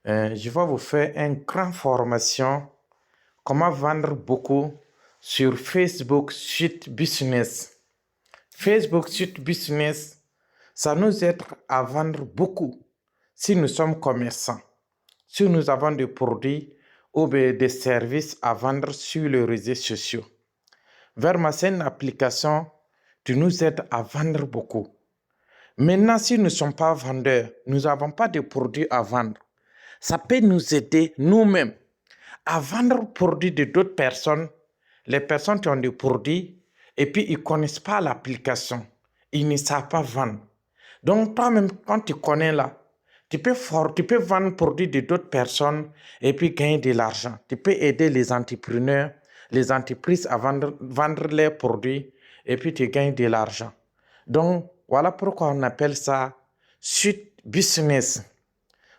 Je vais vous faire une grande formation comment vendre beaucoup sur Facebook Suite Business. Facebook Suite Business, ça nous aide à vendre beaucoup si nous sommes commerçants, si nous avons des produits ou des services à vendre sur les réseaux sociaux. Verma, c'est une application qui nous aide à vendre beaucoup. Maintenant, si nous ne sommes pas vendeurs, nous n'avons pas de produits à vendre, ça peut nous aider nous-mêmes à vendre les produits de d'autres personnes, les personnes qui ont des produits, et puis ils ne connaissent pas l'application, ils ne savent pas vendre. Donc toi-même, quand tu connais là, tu peux vendre les produits de d'autres personnes et puis gagner de l'argent. Tu peux aider les entrepreneurs, les entreprises à vendre leurs produits et puis tu gagnes de l'argent. Donc, voilà pourquoi on appelle ça suite business.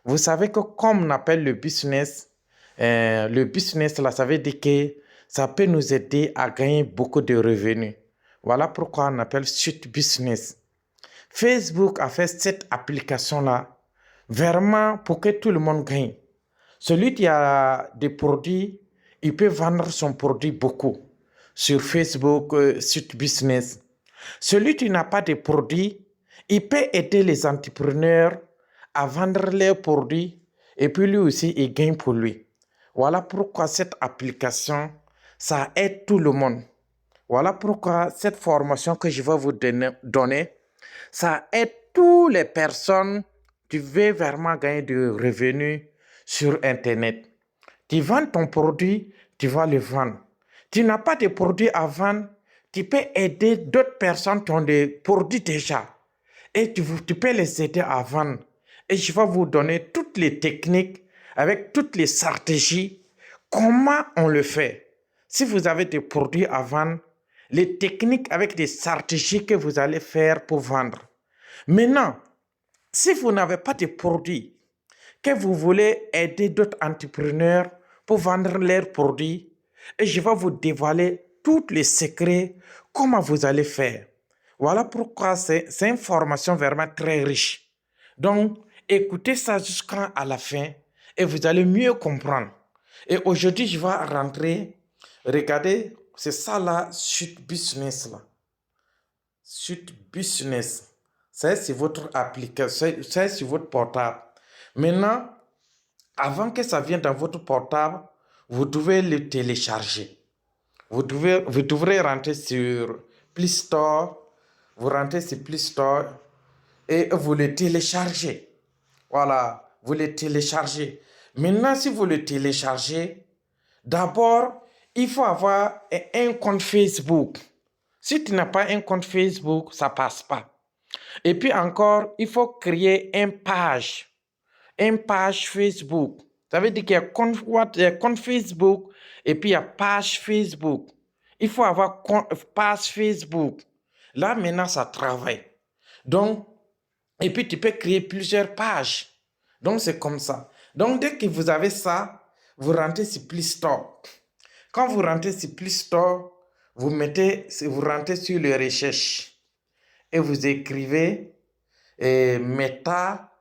Vous savez que comme on appelle le business là, ça veut dire que ça peut nous aider à gagner beaucoup de revenus. Voilà pourquoi on appelle suite business. Facebook a fait cette application-là vraiment pour que tout le monde gagne. Celui qui a des produits, il peut vendre son produit beaucoup sur Facebook, suite business. Celui qui n'a pas de produits, il peut aider les entrepreneurs à vendre leurs produits et puis lui aussi, il gagne pour lui. Voilà pourquoi cette application, ça aide tout le monde. Voilà pourquoi cette formation que je vais vous donner, ça aide toutes les personnes qui veulent vraiment gagner de revenus sur Internet. Tu vends ton produit, tu vas le vendre. Tu n'as pas de produit à vendre, tu peux aider d'autres personnes qui ont des produits déjà. Et tu peux les aider à vendre. Et je vais vous donner toutes les techniques avec toutes les stratégies, comment on le fait. Si vous avez des produits à vendre, les techniques avec des stratégies que vous allez faire pour vendre. Maintenant, si vous n'avez pas de produits, que vous voulez aider d'autres entrepreneurs pour vendre leurs produits, et je vais vous dévoiler tous les secrets, comment vous allez faire. Voilà pourquoi c'est une formation vraiment très riche. Donc, écoutez ça jusqu'à la fin et vous allez mieux comprendre. Et aujourd'hui, je vais rentrer, regardez, c'est ça là, Suite Business là. Suite Business. C'est sur votre application, c'est sur votre portable. Maintenant, avant que ça vienne dans votre portable, vous devez le télécharger. Vous devrez rentrer sur Play Store. Vous rentrez sur Play Store et vous le téléchargez. Voilà, vous le téléchargez. Maintenant, si vous le téléchargez, d'abord, il faut avoir un compte Facebook. Si tu n'as pas un compte Facebook, ça ne passe pas. Et puis encore, il faut créer une page Facebook. Ça veut dire qu'il y a compte Facebook et puis il y a page Facebook. Il faut avoir page Facebook. Là, maintenant, ça travaille. Donc, et puis tu peux créer plusieurs pages. Donc, c'est comme ça. Donc, dès que vous avez ça, vous rentrez sur Play Store. Quand vous rentrez sur Play Store, vous rentrez sur les recherches et vous écrivez Meta.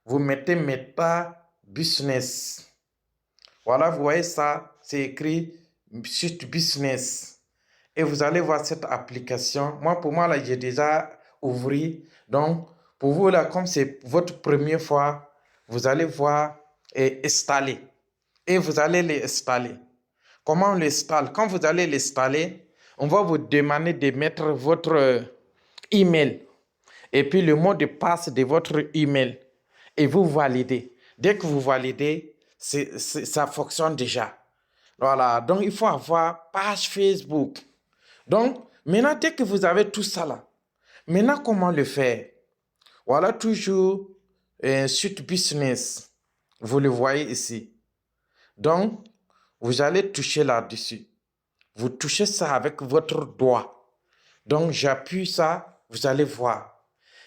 Vous mettez Meta Business. Voilà, vous voyez ça, c'est écrit Suite Business. Et vous allez voir cette application. Pour moi, là, j'ai déjà ouvert. Donc, pour vous, là, comme c'est votre première fois, vous allez voir et installer. Et vous allez l'installer. Comment on l'installe? Quand vous allez l'installer, on va vous demander de mettre votre email. Et puis le mot de passe de votre email. Et vous validez. Dès que vous validez, ça fonctionne déjà. Voilà, donc il faut avoir page Facebook. Donc, maintenant, dès que vous avez tout ça là, maintenant, comment le faire? Voilà, toujours Suite Business. Vous le voyez ici. Donc, vous allez toucher là-dessus. Vous touchez ça avec votre doigt. Donc, j'appuie ça, vous allez voir.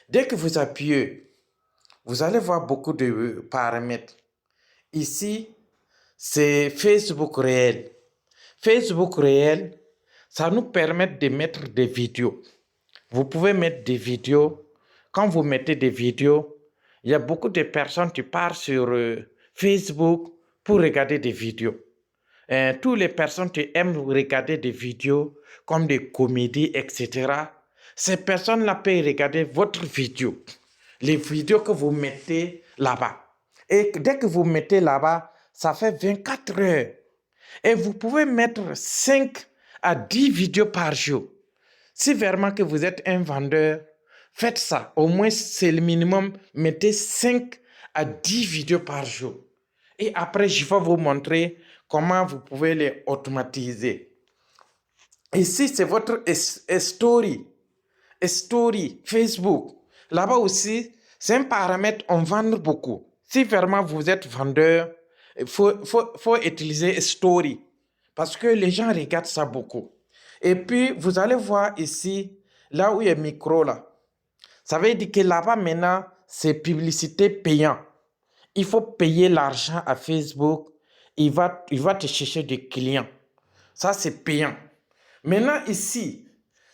Dès que vous appuyez, vous allez voir beaucoup de paramètres. Ici, c'est Facebook réel. Facebook réel, ça nous permet de mettre des vidéos. Vous pouvez mettre des vidéos. Quand vous mettez des vidéos, il y a beaucoup de personnes qui partent sur Facebook pour regarder des vidéos. Toutes les personnes qui aiment regarder des vidéos comme des comédies, etc., ces personnes-là peuvent regarder votre vidéo, les vidéos que vous mettez là-bas. Et dès que vous mettez là-bas, ça fait 24 heures. Et vous pouvez mettre 5 à 10 vidéos par jour. Si vraiment que vous êtes un vendeur, faites ça. Au moins, c'est le minimum. Mettez 5 à 10 vidéos par jour. Et après, je vais vous montrer comment vous pouvez les automatiser. Ici, c'est votre story. Story, Facebook. Là-bas aussi, c'est un paramètre, on vend beaucoup. Si vraiment vous êtes vendeur, il faut utiliser Story. Parce que les gens regardent ça beaucoup. Et puis, vous allez voir ici, là où il y a micro, là. Ça veut dire que là-bas, maintenant, c'est publicité payant. Il faut payer l'argent à Facebook. Il va te chercher des clients. Ça, c'est payant. Maintenant, ici,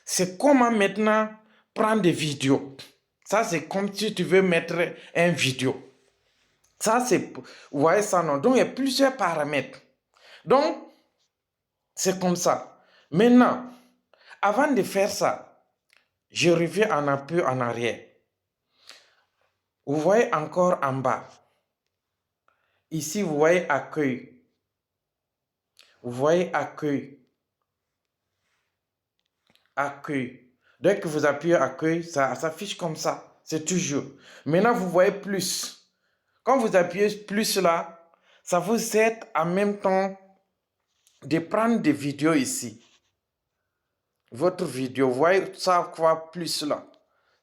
c'est comment maintenant prendre des vidéos. Ça, c'est comme si tu veux mettre une vidéo. Ça, c'est... Vous voyez ça, non? Donc, il y a plusieurs paramètres. Donc, c'est comme ça. Maintenant, avant de faire ça, je reviens un peu en arrière. Vous voyez encore en bas. Ici, vous voyez accueil. Vous voyez accueil. Accueil. Dès que vous appuyez accueil, ça s'affiche comme ça. C'est toujours. Maintenant, vous voyez plus. Quand vous appuyez plus là, ça vous aide en même temps de prendre des vidéos ici. Votre vidéo, vous voyez ça quoi plus là.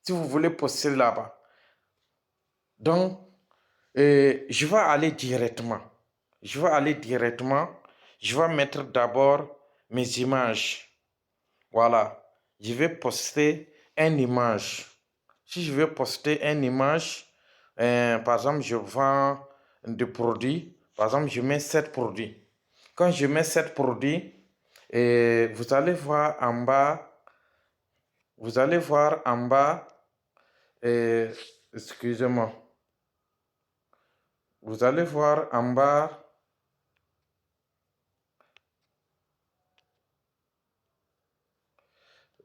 Si vous voulez poster là-bas. Donc, je vais aller directement. Je vais aller directement. Je vais mettre d'abord mes images. Voilà. Je vais poster une image. Si je veux poster une image, par exemple, je vends des produits. Par exemple, je mets 7 produits. Quand je mets 7 produits, vous allez voir en bas. Vous allez voir en bas. Excusez-moi. Vous allez voir en bas.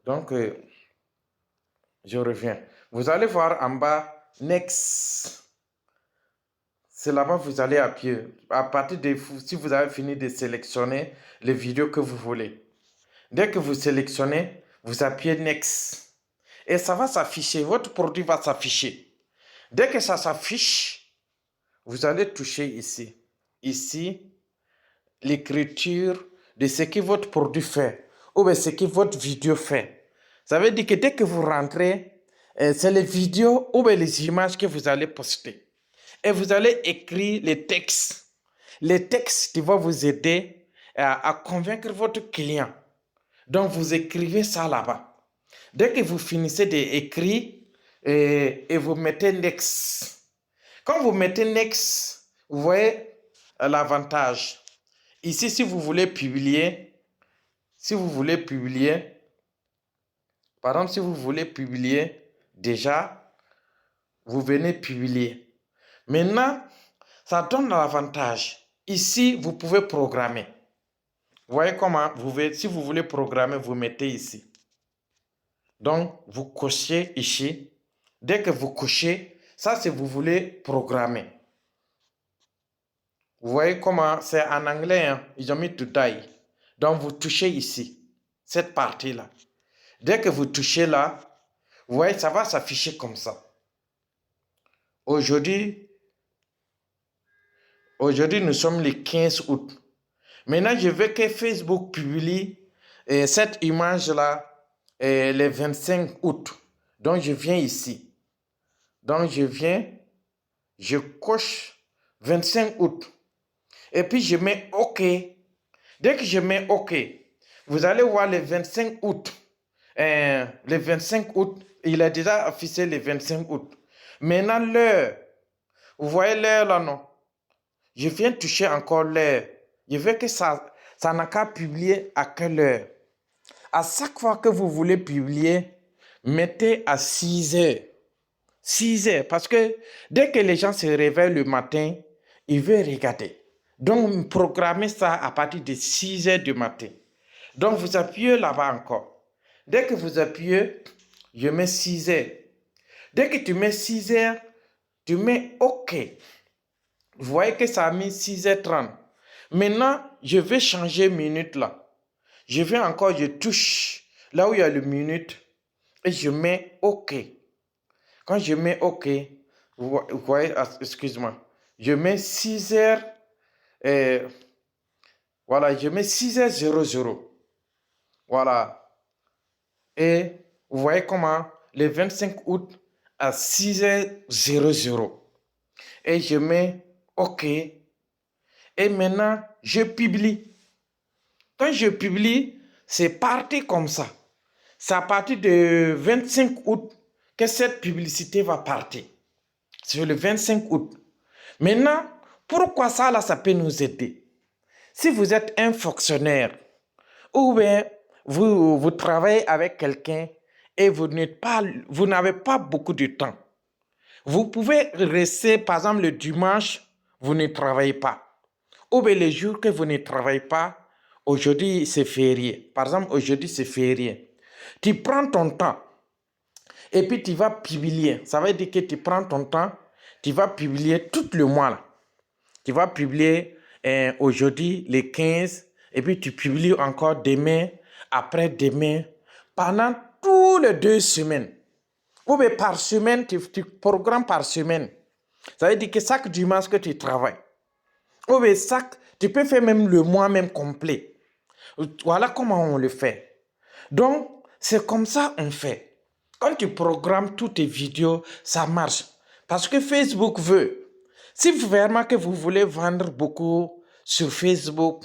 Donc, je reviens. Vous allez voir en bas, Next. C'est là-bas que vous allez appuyer. À partir de, si vous avez fini de sélectionner les vidéos que vous voulez. Dès que vous sélectionnez, vous appuyez Next. Et ça va s'afficher. Votre produit va s'afficher. Dès que ça s'affiche, vous allez toucher ici. Ici, l'écriture de ce que votre produit fait. Ou bien ce que votre vidéo fait. Ça veut dire que dès que vous rentrez, c'est les vidéos ou bien les images que vous allez poster. Et vous allez écrire les textes. Les textes qui vont vous aider à convaincre votre client. Donc, vous écrivez ça là-bas. Dès que vous finissez d'écrire, et vous mettez Next. Quand vous mettez Next, vous voyez l'avantage. Ici, si vous voulez publier, par exemple, si vous voulez publier, déjà, vous venez publier. Maintenant, ça donne l'avantage. Ici, vous pouvez programmer. Vous voyez comment, si vous voulez programmer, vous mettez ici. Donc, vous cochez ici. Dès que vous cochez, ça, c'est vous voulez programmer. Vous voyez comment, c'est en anglais, hein? Ils ont mis today. Donc, vous touchez ici, cette partie-là. Dès que vous touchez là, vous voyez, ça va s'afficher comme ça. Aujourd'hui, nous sommes le 15 août. Maintenant, je veux que Facebook publie cette image-là le 25 août. Donc, je viens ici. Donc, je coche 25 août. Et puis, je mets OK. Dès que je mets OK, vous allez voir le 25 août. Le 25 août, il a déjà affiché le 25 août. Maintenant, l'heure. Vous voyez l'heure là, non? Je viens toucher encore l'heure. Je veux que ça n'a qu'à publier à quelle heure. À chaque fois que vous voulez publier, mettez à 6 heures. 6 heures. Parce que dès que les gens se réveillent le matin, il veut regarder. Donc, programmez ça à partir de 6 heures du matin. Donc, vous appuyez là-bas encore. Dès que vous appuyez, je mets 6 heures. Dès que tu mets 6 heures, tu mets OK. Vous voyez que ça a mis 6h30. Maintenant, je vais changer minute là. Je vais encore, je touche là où il y a le minute et je mets OK. Quand je mets OK, vous voyez, excuse-moi, je mets 6 heures, voilà, je mets 6h00. Voilà. Et vous voyez comment, le 25 août à 6h00. Et je mets OK. Et maintenant, je publie. Quand je publie, c'est parti comme ça. C'est à partir du 25 août que cette publicité va partir. C'est le 25 août. Maintenant, pourquoi ça là, ça peut nous aider? Si vous êtes un fonctionnaire ou bien vous travaillez avec quelqu'un et vous n'avez pas beaucoup de temps, vous pouvez rester, par exemple, le dimanche, vous ne travaillez pas. Ou bien les jours que vous ne travaillez pas, aujourd'hui c'est férié. Par exemple, aujourd'hui c'est férié. Tu prends ton temps et puis tu vas publier. Ça veut dire que tu prends ton temps, tu vas publier tout le mois là. Tu vas publier aujourd'hui les 15 et puis tu publies encore demain, après-demain, pendant toutes les 2 semaines. Ou bien par semaine, tu programmes par semaine. Ça veut dire que chaque dimanche que tu travailles, ou bien tu peux faire même le mois même complet. Voilà comment on le fait. Donc, c'est comme ça on fait. Quand tu programmes toutes tes vidéos, ça marche. Parce que Facebook veut. Si vraiment que vous voulez vendre beaucoup sur Facebook,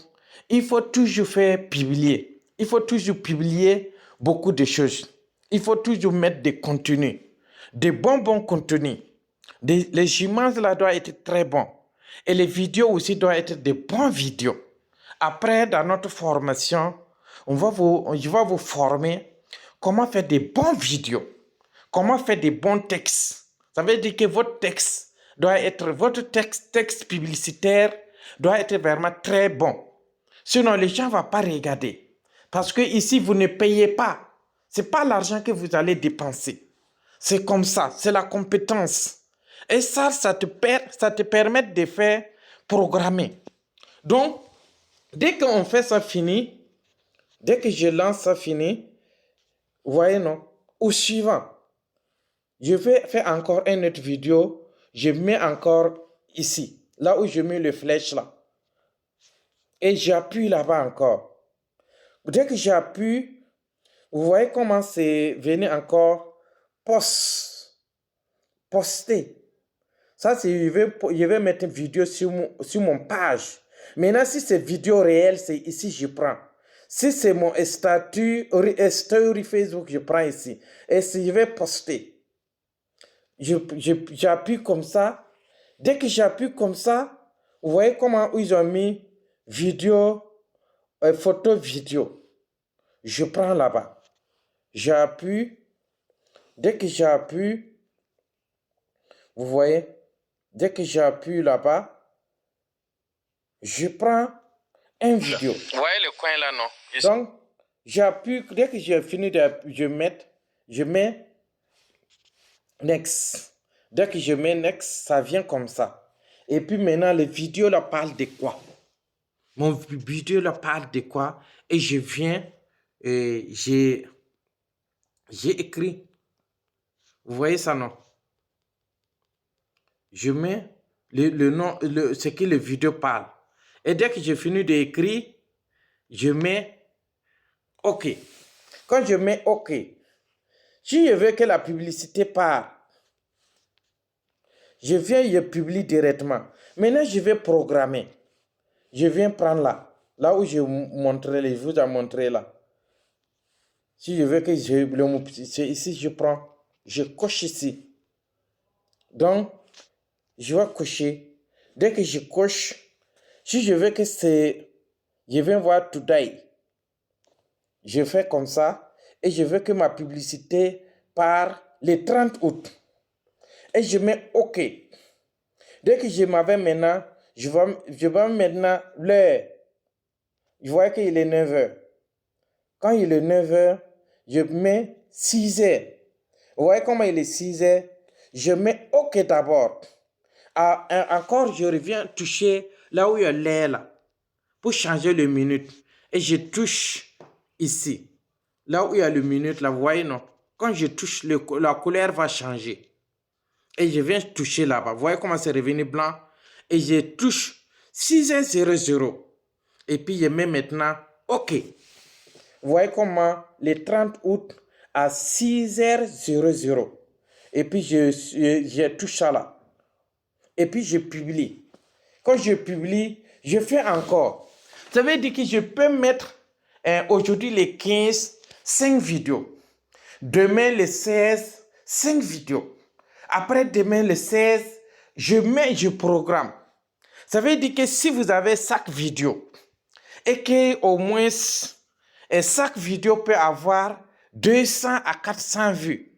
il faut toujours faire publier. Il faut toujours publier beaucoup de choses. Il faut toujours mettre des contenus, des bons contenus. Les images là doivent être très bons. Et les vidéos aussi doivent être des bonnes vidéos. Après, dans notre formation, je vais vous former comment faire des bonnes vidéos, comment faire des bons textes. Ça veut dire que votre texte publicitaire doit être vraiment très bon. Sinon, les gens ne vont pas regarder. Parce que ici, vous ne payez pas. Ce n'est pas l'argent que vous allez dépenser. C'est comme ça, c'est la compétence. Et ça te permet de faire programmer. Donc, dès qu'on fait ça fini, dès que je lance ça fini, vous voyez non, au suivant, je vais faire encore une autre vidéo, je mets encore ici, là où je mets le flèche là. Et j'appuie là-bas encore. Dès que j'appuie, vous voyez comment c'est venu encore poster. Ça, c'est, je vais mettre une vidéo sur mon page. Maintenant, si c'est vidéo réelle, c'est ici, je prends. Si c'est mon statut, story Facebook, je prends ici. Et si je vais poster, j'appuie comme ça. Dès que j'appuie comme ça, vous voyez comment ils ont mis vidéo, photo, vidéo. Je prends là-bas. J'appuie. Dès que j'appuie, vous voyez, dès que j'appuie là-bas, je prends une vidéo. Vous voyez le coin là, non? Donc, j'appuie, dès que j'ai fini je mets next. Dès que je mets next, ça vient comme ça. Et puis maintenant, les vidéos là parlent de quoi? Mon vidéo là parle de quoi? Et je viens, et j'ai écrit. Vous voyez ça, non? Je mets le nom, ce que le vidéo parle. Et dès que j'ai fini d'écrire, je mets OK. Quand je mets OK, si je veux que la publicité parte, je viens, je publie directement. Maintenant, je vais programmer. Je viens prendre là où je vous ai montré là. Si je veux que c'est ici, je prends, je coche ici. Donc, je vais cocher. Dès que je coche, si je veux que je viens voir today. Je fais comme ça et je veux que ma publicité part le 30 août. Et je mets OK. Dès que je m'avais maintenant, je vois maintenant l'heure. Je vois qu'il est 9 heures. Quand il est 9 heures, je mets 6 heures. Vous voyez comment il est 6 heures? Je mets OK d'abord. Encore, je reviens toucher là où il y a l'air là, pour changer le minute. Et je touche ici, là où il y a le minute là, vous voyez non? Quand je touche, la couleur va changer. Et je viens toucher là-bas. Vous voyez comment c'est revenu blanc? Et je touche 6h00. Et puis je mets maintenant OK. Vous voyez comment le 30 août à 6h00. Et puis je touche ça là. Et puis je publie. Quand je publie, je fais encore. Ça veut dire que je peux mettre aujourd'hui les 15, 5 vidéos. Demain le 16, 5 vidéos. Après demain le 16, je programme. Ça veut dire que si vous avez 5 vidéos et que au moins chaque vidéo peut avoir 200 à 400 vues.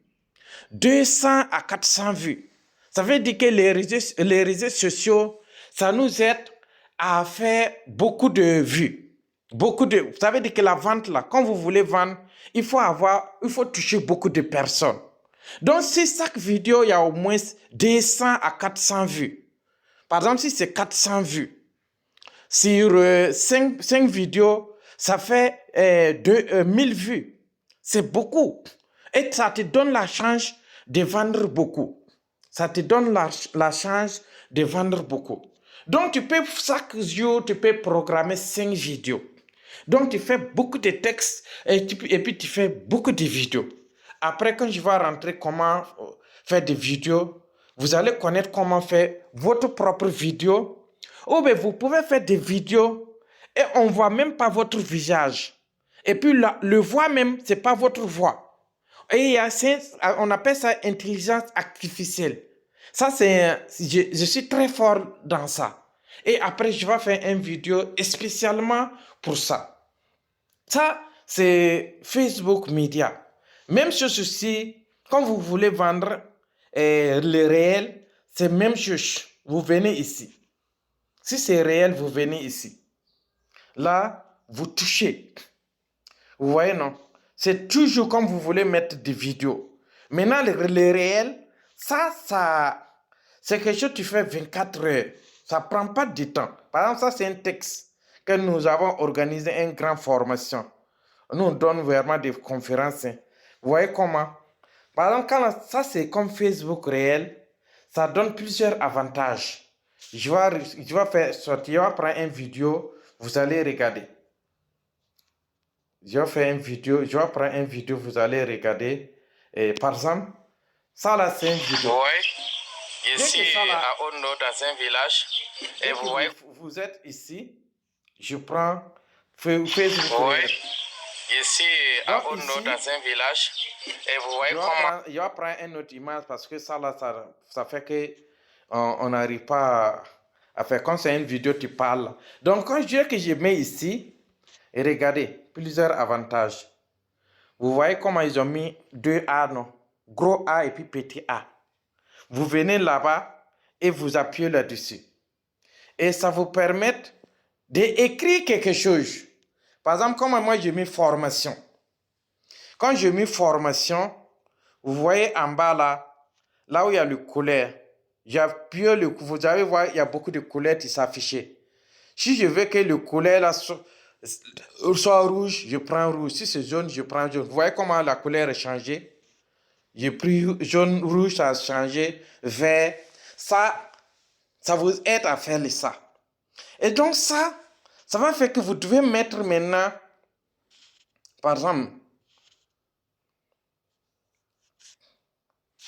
200 à 400 vues. Ça veut dire que les réseaux sociaux, ça nous aide à faire beaucoup de vues. Ça veut dire que la vente là, quand vous voulez vendre, il faut toucher beaucoup de personnes. Donc, si chaque vidéo, il y a au moins 200 à 400 vues. Par exemple, si c'est 400 vues, sur 5 vidéos, ça fait 1000 vues. C'est beaucoup. Et ça te donne la chance de vendre beaucoup. Ça te donne la chance de vendre beaucoup. Donc, chaque jour, tu peux programmer 5 vidéos. Donc, tu fais beaucoup de textes et puis tu fais beaucoup de vidéos. Après, quand je vais rentrer comment faire des vidéos, vous allez connaître comment faire votre propre vidéo. Ou bien vous pouvez faire des vidéos et on ne voit même pas votre visage. Et puis le voix même, ce n'est pas votre voix. Et on appelle ça intelligence artificielle. Ça, je suis très fort dans ça. Et après, je vais faire une vidéo spécialement pour ça. Ça, c'est Facebook Media. Même chose aussi, quand vous voulez vendre le réel, c'est même chose. Vous venez ici. Si c'est réel, vous venez ici. Là, vous touchez. Vous voyez, non? C'est toujours comme vous voulez mettre des vidéos. Maintenant, le réel, c'est quelque chose que tu fais 24 heures. Ça ne prend pas de temps. Par exemple, ça, c'est un texte que nous avons organisé une grande formation. Nous, on donne vraiment des conférences. Vous voyez comment? Par exemple, ça, c'est comme Facebook réel. Ça donne plusieurs avantages. Je vais faire sortir, je vais prendre une vidéo, vous allez regarder. Je vais prendre une vidéo, vous allez regarder. Et par exemple, ça là, c'est une vidéo. Oui, ici à Ono, dans un village. Et vous voyez, vous êtes ici, je prends Facebook. Oui, ici à Ono, dans un village. Et vous voyez comment. Je vais prendre une autre image parce que ça là, ça fait que on n'arrive pas à faire. Quand c'est une vidéo, tu parles. Donc, quand je dis que je mets ici, et regardez, plusieurs avantages. Vous voyez comment ils ont mis deux A, non? Gros A et puis petit A. Vous venez là-bas et vous appuyez là-dessus. Et ça vous permet d'écrire quelque chose. Par exemple, comme moi, j'ai mis formation. Quand je mets formation, vous voyez en bas là où il y a le couleur, j'appuie vous allez voir, il y a beaucoup de couleurs qui s'affichent. Si je veux que le couleur là soit rouge, je prends rouge. Si c'est jaune, je prends jaune. Vous voyez comment la couleur est changée? J'ai pris jaune, rouge, ça a changé, vert. Ça vous aide à faire ça. Et donc ça va faire que vous devez mettre maintenant, par exemple,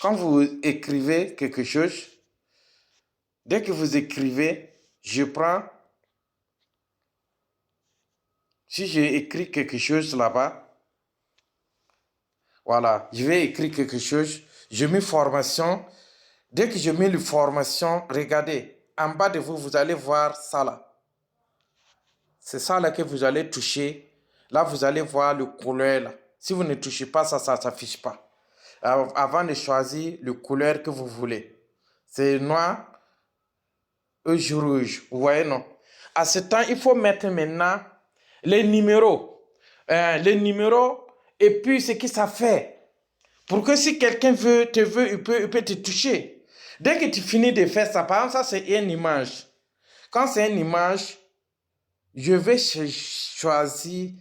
quand vous écrivez quelque chose, dès que vous écrivez, je prends, si j'ai écrit quelque chose là-bas, voilà, je vais écrire quelque chose, je mets formation. Dès que je mets la formation, regardez, en bas de vous, vous allez voir ça là. C'est ça là que vous allez toucher. Là, vous allez voir le couleur là. Si vous ne touchez pas ça, ça ne s'affiche pas. Avant de choisir le couleur que vous voulez. C'est noir. rouge. Vous voyez, non? À ce temps, il faut mettre maintenant les numéros. Les numéros et puis ce que ça fait. Pour que si quelqu'un te veut, il peut te toucher. Dès que tu finis de faire ça, par exemple, ça c'est une image. Quand c'est une image, je vais choisir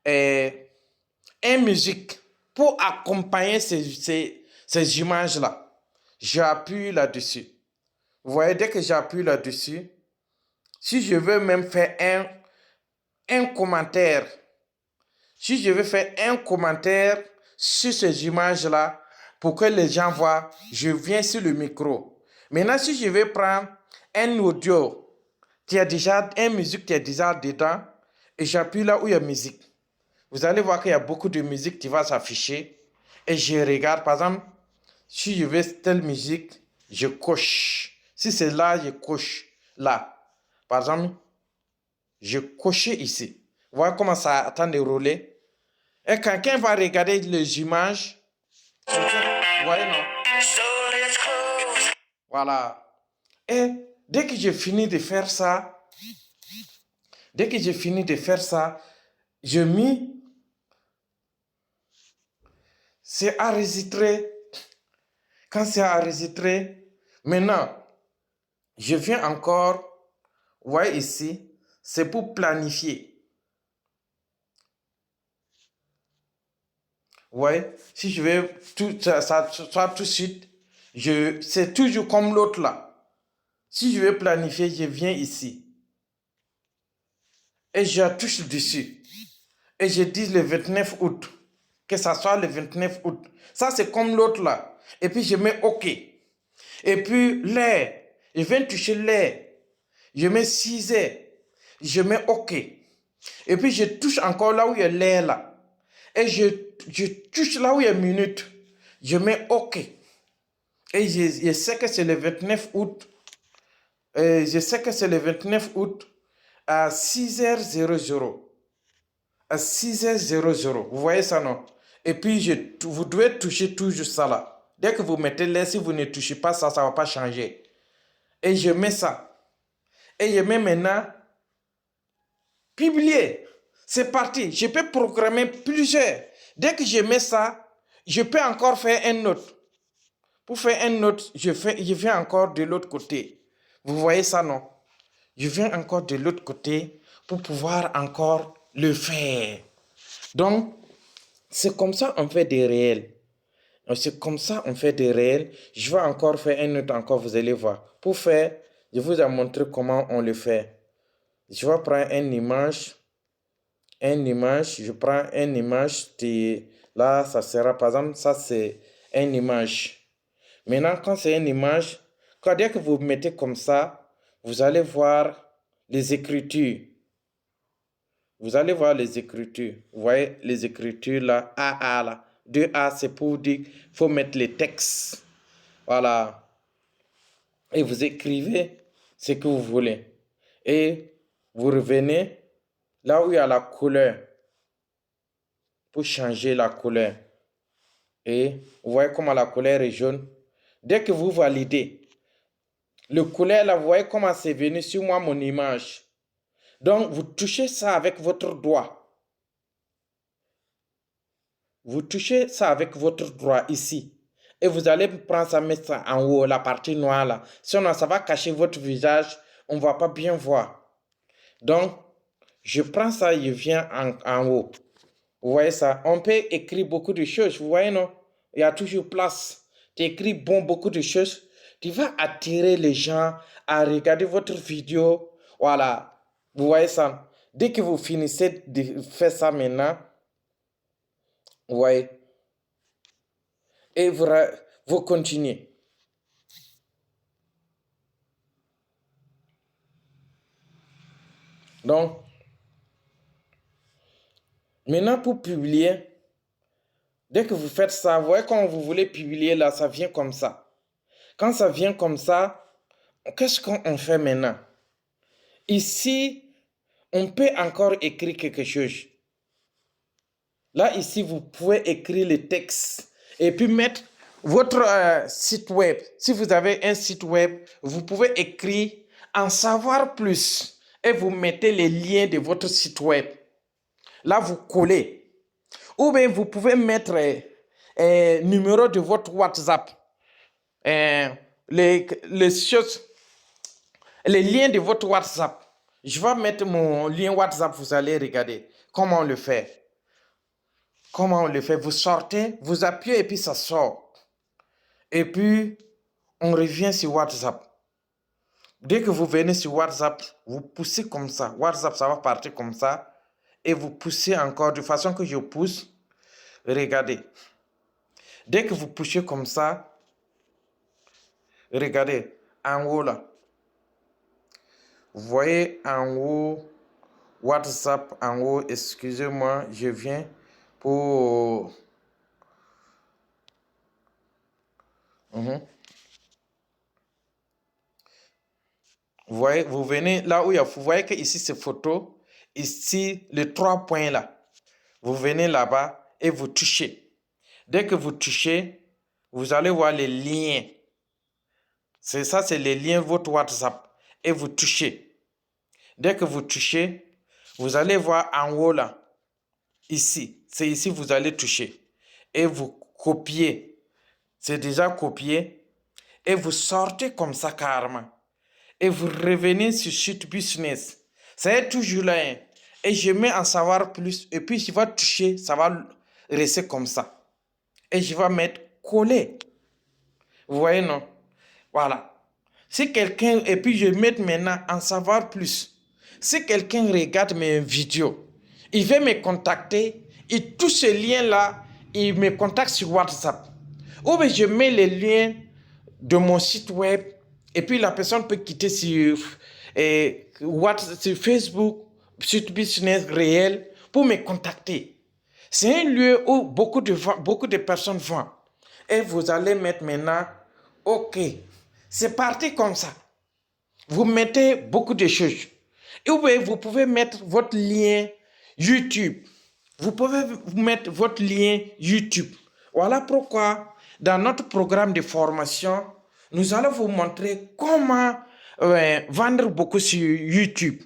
une musique pour accompagner ces images-là. J'appuie là-dessus. Vous voyez, dès que j'appuie là-dessus, si je veux même faire un commentaire, si je veux faire un commentaire sur ces images-là, pour que les gens voient, je viens sur le micro. Maintenant, si je vais prendre un audio, qui a déjà une musique qui est déjà dedans, et j'appuie là où il y a musique. Vous allez voir qu'il y a beaucoup de musique qui va s'afficher. Et je regarde, par exemple, si je veux telle musique, je coche. Si c'est là, je coche là. Par exemple, je coche ici. Vous voyez comment ça attend de rouler. Et quand quelqu'un va regarder les images, vous voyez, non? Voilà. Et dès que j'ai fini de faire ça, je mis, c'est enregistré. Quand c'est enregistré, maintenant, je viens encore, vous voyez ici, c'est pour planifier. Vous voyez, si je veux tout ça soit tout de suite, c'est toujours comme l'autre là. Si je veux planifier, je viens ici. Et je touche dessus. Et je dis le 29 août. Que ça soit le 29 août. Ça, c'est comme l'autre là. Et puis, je mets OK. Et puis, l'air. Je viens toucher l'air. Je mets 6 heures. Je mets OK. Et puis, je touche encore là où il y a l'air là. Et je touche là où il y a minute. Je mets OK. Et je sais que c'est le 29 août. Je sais que c'est le 29 août à 6h00. À 6h00. Vous voyez ça, non? Et puis, vous devez toucher toujours ça là. Dès que vous mettez l'air, si vous ne touchez pas ça, ça ne va pas changer. Et je mets ça. Et je mets maintenant publier. C'est parti. Je peux programmer plusieurs. Dès que je mets ça, je peux encore faire un autre. Pour faire un autre, je viens encore de l'autre côté. Vous voyez ça, non? Je viens encore de l'autre côté pour pouvoir encore le faire. Donc, c'est comme ça on fait des réels. C'est comme ça on fait des réels. Je vais encore faire un autre encore, vous allez voir. Pour faire, je vous ai montré comment on le fait. Je vais prendre une image. Je prends une image. Là, ça sera, par exemple, ça c'est une image. Maintenant, quand c'est une image, dès que vous mettez comme ça, vous allez voir les écritures. Vous allez voir les écritures. Vous voyez les écritures là, AA là. 2A, c'est pour dire qu'il faut mettre les textes. Voilà. Et vous écrivez ce que vous voulez. Et vous revenez là où il y a la couleur. Pour changer la couleur. Et vous voyez comment la couleur est jaune. Dès que vous validez, le couleur là, vous voyez comment c'est venu sur moi, mon image. Donc, vous touchez ça avec votre doigt. Vous touchez ça avec votre doigt ici. Et vous allez prendre ça, mettre ça en haut, la partie noire là. Sinon, ça va cacher votre visage. On ne va pas bien voir. Donc, je prends ça, je viens en haut. Vous voyez ça? On peut écrire beaucoup de choses. Vous voyez, non? Il y a toujours place. Tu écris beaucoup de choses. Tu vas attirer les gens à regarder votre vidéo. Voilà. Vous voyez ça? Dès que vous finissez de faire ça maintenant, vous voyez? Et vous continuez. Donc, maintenant pour publier, dès que vous faites ça, vous voyez quand vous voulez publier là, ça vient comme ça. Quand ça vient comme ça, qu'est-ce qu'on fait maintenant? Ici, on peut encore écrire quelque chose. Là, ici, vous pouvez écrire le texte et puis mettre votre site web. Si vous avez un site web, vous pouvez écrire en savoir plus et vous mettez les liens de votre site web. Là, vous collez. Ou bien vous pouvez mettre numéro de votre WhatsApp. Les choses, les liens de votre WhatsApp. Je vais mettre mon lien WhatsApp, vous allez regarder comment on le fait. Comment on le fait? Vous sortez, vous appuyez et puis ça sort. Et puis, on revient sur WhatsApp. Dès que vous venez sur WhatsApp, vous poussez comme ça. WhatsApp, ça va partir comme ça. Et vous poussez encore de façon que je pousse. Regardez. Dès que vous poussez comme ça, regardez, en haut là. Vous voyez en haut, WhatsApp en haut, excusez-moi, je viens pour... Vous venez là où il y a, vous voyez que ici c'est photo, ici les 3 points là. Vous venez là-bas et vous touchez. Dès que vous touchez, vous allez voir les liens. C'est ça, c'est les liens de votre WhatsApp. Et vous touchez. Dès que vous touchez, vous allez voir en haut là. Ici, c'est ici que vous allez toucher. Et vous copiez. C'est déjà copié. Et vous sortez comme ça carrément. Et vous revenez sur site business. Ça est toujours là. Hein. Et je mets en savoir plus. Et puis je vais toucher. Ça va rester comme ça. Et je vais mettre coller. Vous voyez, non? Voilà. Si quelqu'un, et puis je mets maintenant en savoir plus. Si quelqu'un regarde mes vidéos, il veut me contacter, il touche ce lien-là, il me contacte sur WhatsApp. Ou bien je mets les liens de mon site web, et puis la personne peut quitter sur, sur Facebook, site business réel, pour me contacter. C'est un lieu où beaucoup de personnes vont. Et vous allez mettre maintenant, OK, c'est parti comme ça. Vous mettez beaucoup de choses. Et vous pouvez mettre votre lien YouTube. Vous pouvez mettre votre lien YouTube. Voilà pourquoi, dans notre programme de formation, nous allons vous montrer comment vendre beaucoup sur YouTube.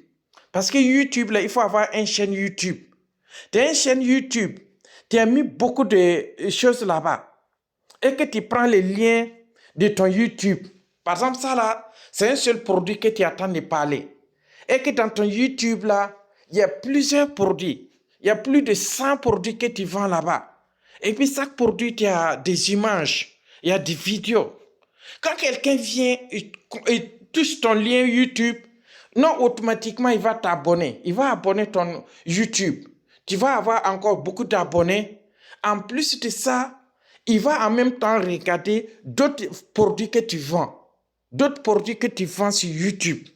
Parce que YouTube, là, il faut avoir une chaîne YouTube. Tu as une chaîne YouTube, tu as mis beaucoup de choses là-bas. Et que tu prends les liens de ton YouTube. Par exemple, ça là, c'est un seul produit que tu attends de parler. Et que dans ton YouTube là, il y a plusieurs produits. Il y a plus de 100 produits que tu vends là-bas. Et puis chaque produit, il y a des images, il y a des vidéos. Quand quelqu'un vient et touche ton lien YouTube, non, automatiquement, il va t'abonner. Il va abonner ton YouTube. Tu vas avoir encore beaucoup d'abonnés. En plus de ça, il va en même temps regarder d'autres produits que tu vends. D'autres produits que tu vends sur YouTube.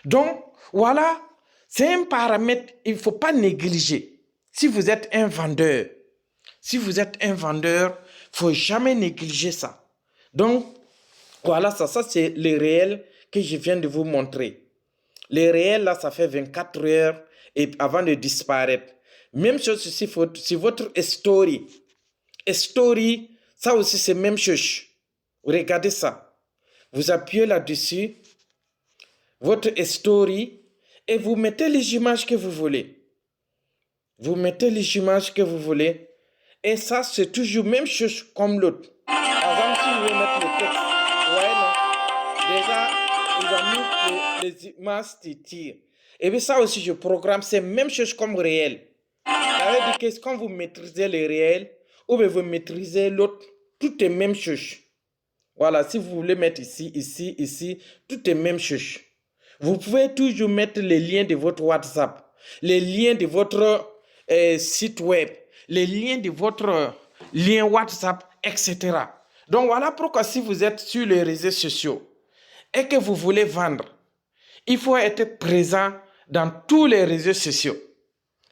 Donc, voilà, c'est un paramètre qu'il ne faut pas négliger. Si vous êtes un vendeur, il ne faut jamais négliger ça. Donc, voilà, ça c'est le réel que je viens de vous montrer. Le réel, là, ça fait 24 heures et avant de disparaître. Même chose sur votre story. Story, ça aussi, c'est même chose. Regardez ça. Vous appuyez là-dessus, votre story, et vous mettez les images que vous voulez. Et ça, c'est toujours même chose comme l'autre. Par exemple, si vous voulez mettre le texte, ouais, non. Déjà, il va mettre les images qui tirent. Et puis ça aussi, je programme, c'est même chose comme réel. Ça veut dire que quand vous maîtrisez le réel, ou bien vous maîtrisez l'autre, tout est même chose. Voilà, si vous voulez mettre ici, tout est même chose. Vous pouvez toujours mettre les liens de votre WhatsApp, les liens de votre site web, les liens de votre lien WhatsApp, etc. Donc voilà pourquoi si vous êtes sur les réseaux sociaux et que vous voulez vendre, il faut être présent dans tous les réseaux sociaux.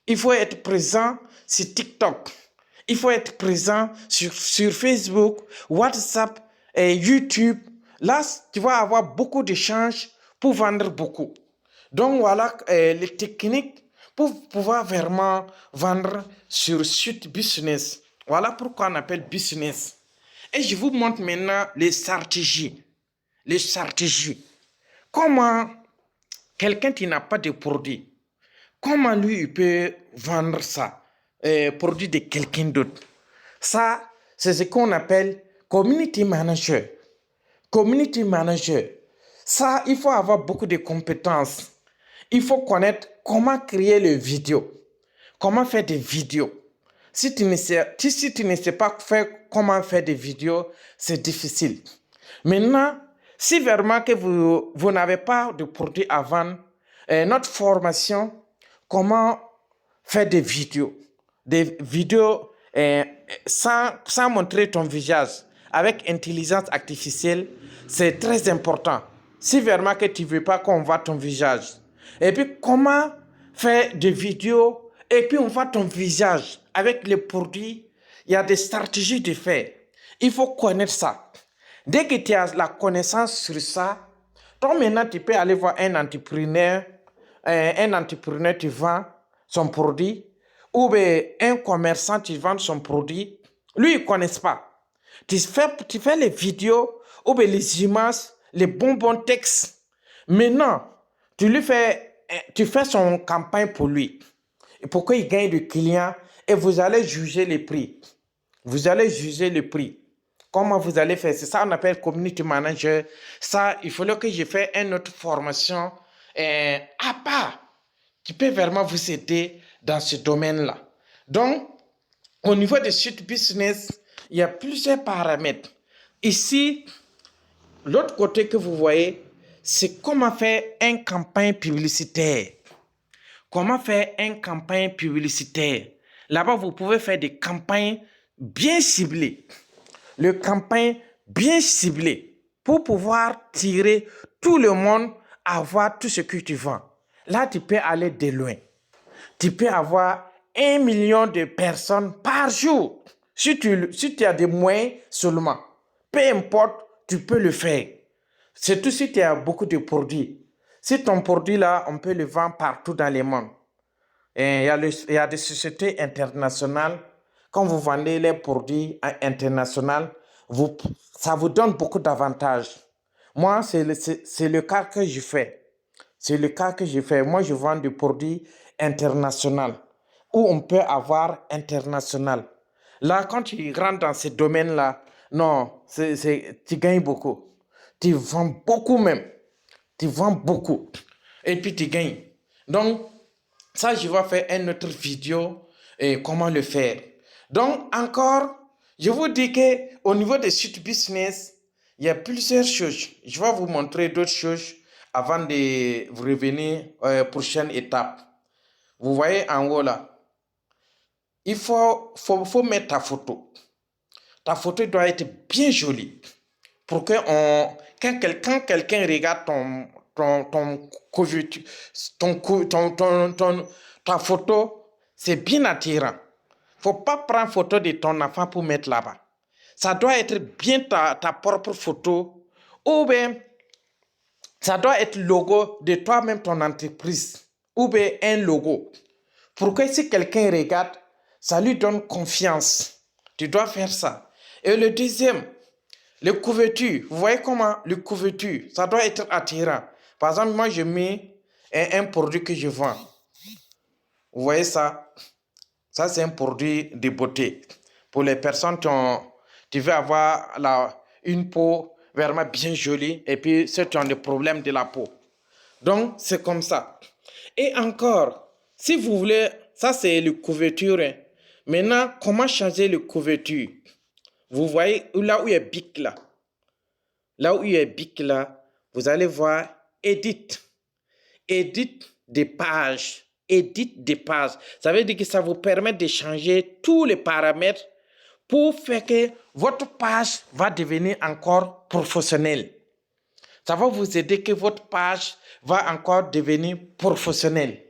Il faut être présent sur TikTok. Il faut être présent sur Facebook, WhatsApp et YouTube. Là, tu vas avoir beaucoup d'échanges pour vendre beaucoup. Donc, voilà les techniques pour pouvoir vraiment vendre sur site business. Voilà pourquoi on appelle business. Et je vous montre maintenant les stratégies. Comment quelqu'un qui n'a pas de produit, comment lui, il peut vendre ça, produit de quelqu'un d'autre? Ça, c'est ce qu'on appelle community manager. Community manager. Ça, il faut avoir beaucoup de compétences. Il faut connaître comment créer les vidéos, comment faire des vidéos. Si tu ne sais pas comment faire des vidéos, c'est difficile. Maintenant, si vraiment que vous n'avez pas de produit à vendre, notre formation, comment faire des vidéos sans montrer ton visage, avec intelligence artificielle, c'est très important. Si vraiment que tu ne veux pas qu'on voit ton visage. Et puis, comment faire des vidéos et puis on voit ton visage avec les produits. Il y a des stratégies de faire. Il faut connaître ça. Dès que tu as la connaissance sur ça, toi maintenant tu peux aller voir un entrepreneur tu vends son produit, ou bien un commerçant tu vends son produit, lui il ne connaît pas. Tu fais les vidéos, ou bien les images, les bons textes. Maintenant, tu fais son campagne pour lui, pour qu'il gagne du client, et vous allez juger les prix. Vous allez juger le prix. Comment vous allez faire? C'est ça qu'on appelle community manager. Ça, il fallait que je fasse une autre formation à part qui peut vraiment vous aider dans ce domaine-là. Donc, au niveau des sites business, il y a plusieurs paramètres. Ici, l'autre côté que vous voyez, c'est comment faire une campagne publicitaire. Comment faire une campagne publicitaire? Là-bas, vous pouvez faire des campagnes bien ciblées. Le campagne bien ciblé pour pouvoir tirer tout le monde à voir tout ce que tu vends. Là, tu peux aller de loin. Tu peux avoir 1 million de personnes par jour. Si tu as des moyens seulement, peu importe, tu peux le faire. Surtout si tu as beaucoup de produits. Si ton produit là, on peut le vendre partout dans le monde. Et il y a des sociétés internationales. Quand vous vendez les produits internationaux, ça vous donne beaucoup d'avantages. Moi, c'est le cas que je fais. C'est le cas que je fais. Moi, je vends des produits internationaux où on peut avoir international. Là, quand tu rentres dans ce domaine-là, non, tu gagnes beaucoup. Tu vends beaucoup même. Tu vends beaucoup. Et puis, tu gagnes. Donc, ça, je vais faire une autre vidéo et comment le faire. Donc, encore, je vous dis qu'au niveau des sites business, il y a plusieurs choses. Je vais vous montrer d'autres choses avant de vous revenir à la prochaine étape. Vous voyez en haut là, il faut mettre ta photo. Ta photo doit être bien jolie pour que quand quelqu'un regarde ta photo, c'est bien attirant. Faut pas prendre photo de ton enfant pour mettre là-bas. Ça doit être bien ta propre photo, ou bien ça doit être le logo de toi-même, ton entreprise, ou bien un logo. Pour que si quelqu'un regarde, ça lui donne confiance. Tu dois faire ça. Et le deuxième, les couvertures. Vous voyez comment les couvertures, ça doit être attirant. Par exemple, moi, je mets un produit que je vends. Vous voyez ça? Ça, c'est un produit de beauté. Pour les personnes qui veulent avoir une peau vraiment bien jolie et puis ceux qui ont des problèmes de la peau. Donc, c'est comme ça. Et encore, si vous voulez, ça, c'est la couverture. Maintenant, comment changer la couverture? Vous voyez là où il y a bic là. Là où il y a bic là, vous allez voir Edit. Edit des pages. Edit des pages. Ça veut dire que ça vous permet de changer tous les paramètres pour faire que votre page va devenir encore professionnelle. Ça va vous aider que votre page va encore devenir professionnelle.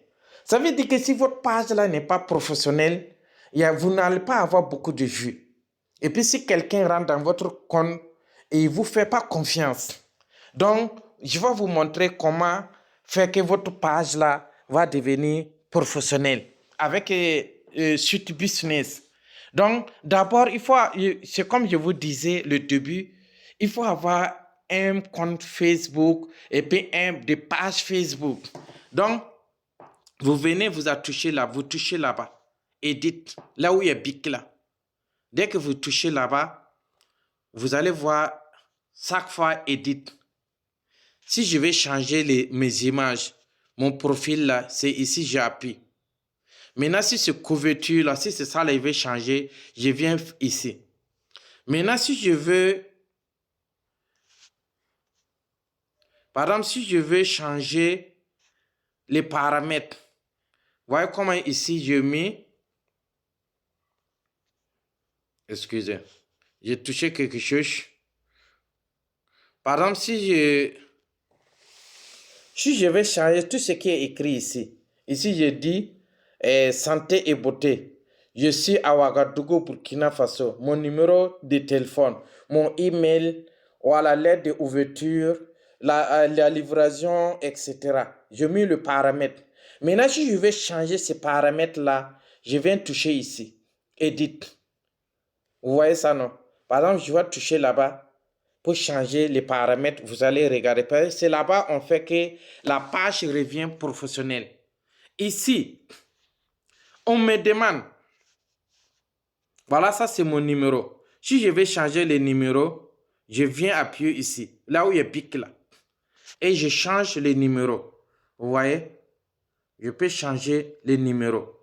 Ça veut dire que si votre page là n'est pas professionnelle, vous n'allez pas avoir beaucoup de vues. Et puis si quelqu'un rentre dans votre compte et il ne vous fait pas confiance. Donc, je vais vous montrer comment faire que votre page là va devenir professionnelle avec site business. Donc, d'abord, c'est comme je vous disais le début, il faut avoir un compte Facebook et puis des pages Facebook. Donc, vous venez, vous touchez là, vous touchez là-bas. Edit, là où il y a Bic là. Dès que vous touchez là-bas, vous allez voir chaque fois Edit. Si je vais changer mes images, mon profil là, c'est ici, j'appuie. Maintenant, si c'est couverture là, si c'est ça là, je vais changer, je viens ici. Maintenant, si je veux, par exemple, si je veux changer les paramètres, voyez comment ici je mets, excusez, j'ai touché quelque chose. Par exemple, si je vais changer tout ce qui est écrit ici, ici je dis santé et beauté. Je suis à Ouagadougou, Burkina Faso. Mon numéro de téléphone, mon email, voilà, l'aide d'ouverture, la livraison, etc. Je mets le paramètre. Maintenant, si je vais changer ces paramètres-là, je viens toucher ici. Edit. Vous voyez ça, non? Par exemple, je vais toucher là-bas. Pour changer les paramètres, vous allez regarder. C'est là-bas on fait que la page revient professionnelle. Ici, on me demande, voilà, ça c'est mon numéro. Si je vais changer le numéro, je viens appuyer ici, là où il y a Bic là. Et je change le numéro. Vous voyez? Je peux changer le numéro.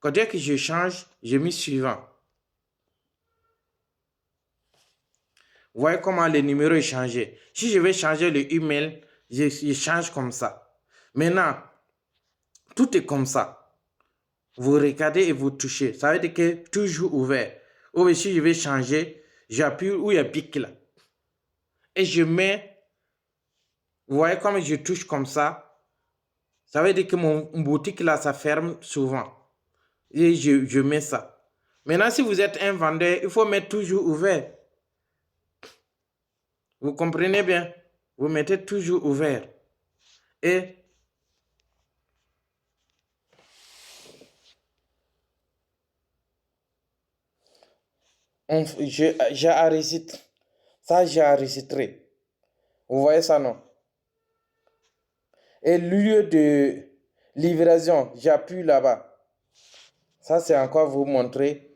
Dès que je change, je mets suivant. Vous voyez comment le numéro est changé. Si je vais changer le email, je change comme ça. Maintenant, tout est comme ça. Vous regardez et vous touchez. Ça veut dire que toujours ouvert. Ou bien si je vais changer, j'appuie où il y a Bic là. Et je mets, vous voyez comme je touche comme ça. Ça veut dire que mon boutique là, ça ferme souvent. Et je mets ça. Maintenant, si vous êtes un vendeur, il faut mettre toujours ouvert. Vous comprenez bien? Vous mettez toujours ouvert. Et j'ai enregistré. Ça, j'ai enregistré. Vous voyez ça, non? Et lieu de livraison, j'appuie là-bas. Ça, c'est encore vous montrer.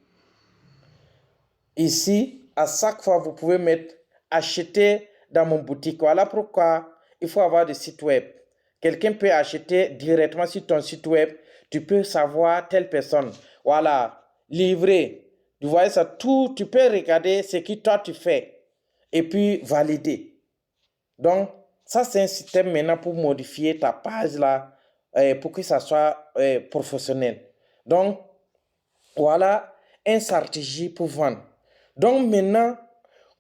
Ici, à chaque fois, vous pouvez mettre acheter dans mon boutique. Voilà pourquoi il faut avoir des sites web. Quelqu'un peut acheter directement sur ton site web. Tu peux savoir telle personne. Voilà, livrer. Tu vois ça, tout. Tu peux regarder ce que toi tu fais et puis valider. Donc, ça, c'est un système maintenant pour modifier ta page là pour que ça soit professionnel. Donc, voilà une stratégie pour vendre. Donc, maintenant,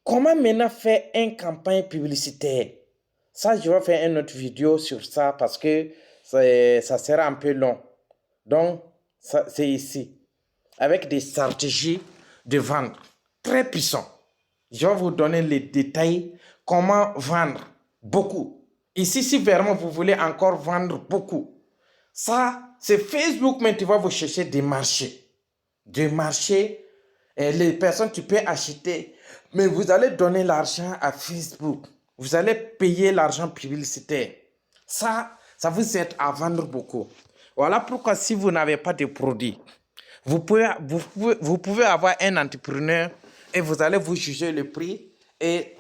comment maintenant faire une campagne publicitaire? Ça, je vais faire une autre vidéo sur ça parce que ça sera un peu long. Donc, c'est ici. Avec des stratégies de vente très puissantes. Je vais vous donner les détails. Comment vendre beaucoup. Ici, si vraiment vous voulez encore vendre beaucoup, ça, c'est Facebook, mais tu vas vous chercher des marchés. Des marchés, et les personnes, tu peux acheter, mais vous allez donner l'argent à Facebook. Vous allez payer l'argent publicitaire. Ça vous aide à vendre beaucoup. Voilà pourquoi si vous n'avez pas de produit, vous pouvez avoir un entrepreneur et vous allez vous juger le prix et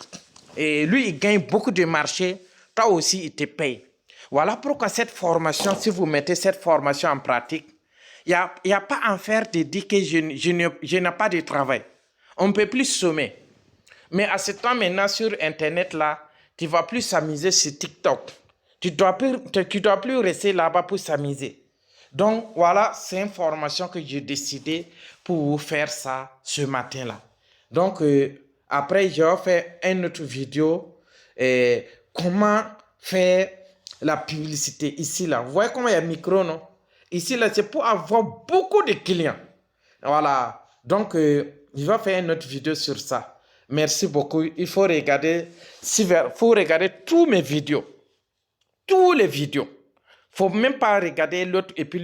lui, il gagne beaucoup de marché. Toi aussi, il te paye. Voilà pourquoi cette formation, si vous mettez cette formation en pratique, il n'y a pas à en faire de dire que je n'ai pas de travail. On ne peut plus sommer. Mais à ce temps maintenant, sur Internet, là, tu ne vas plus s'amuser sur TikTok. Tu dois plus rester là-bas pour s'amuser. Donc, voilà, c'est une formation que j'ai décidé pour vous faire ça ce matin-là. Donc, après, je vais faire une autre vidéo. Comment faire la publicité ici, là. Vous voyez comment il y a un micro, non? Ici, là, c'est pour avoir beaucoup de clients. Voilà. Donc, je vais faire une autre vidéo sur ça. Merci beaucoup. Il faut regarder, tous mes vidéos. Tous les vidéos. Il ne faut même pas regarder l'autre et puis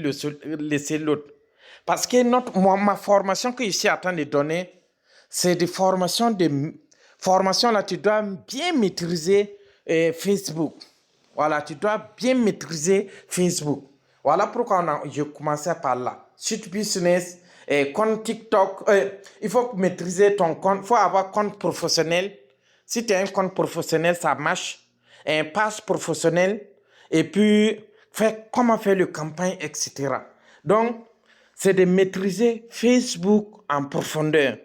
laisser l'autre. Parce que ma formation que je suis en train de donner, c'est des formations. Là, tu dois bien maîtriser Facebook. Voilà, tu dois bien maîtriser Facebook. Voilà pourquoi j'ai commencé par là. Site business, compte TikTok. Il faut maîtriser ton compte. Il faut avoir compte professionnel. Si tu as un compte professionnel, ça marche. Un passe professionnel. Et puis, comment faire le campagne, etc. Donc, c'est de maîtriser Facebook en profondeur.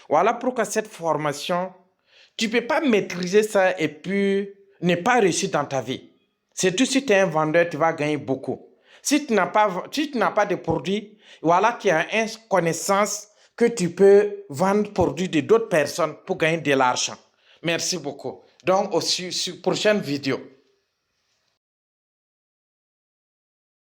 Voilà pourquoi cette formation, tu ne peux pas maîtriser ça et puis ne pas réussir dans ta vie. Surtout si tu es un vendeur, tu vas gagner beaucoup. Si tu n'as pas de produits, voilà, tu as une connaissance que tu peux vendre produits de d'autres personnes pour gagner de l'argent. Merci beaucoup. Donc, sur prochaine vidéo.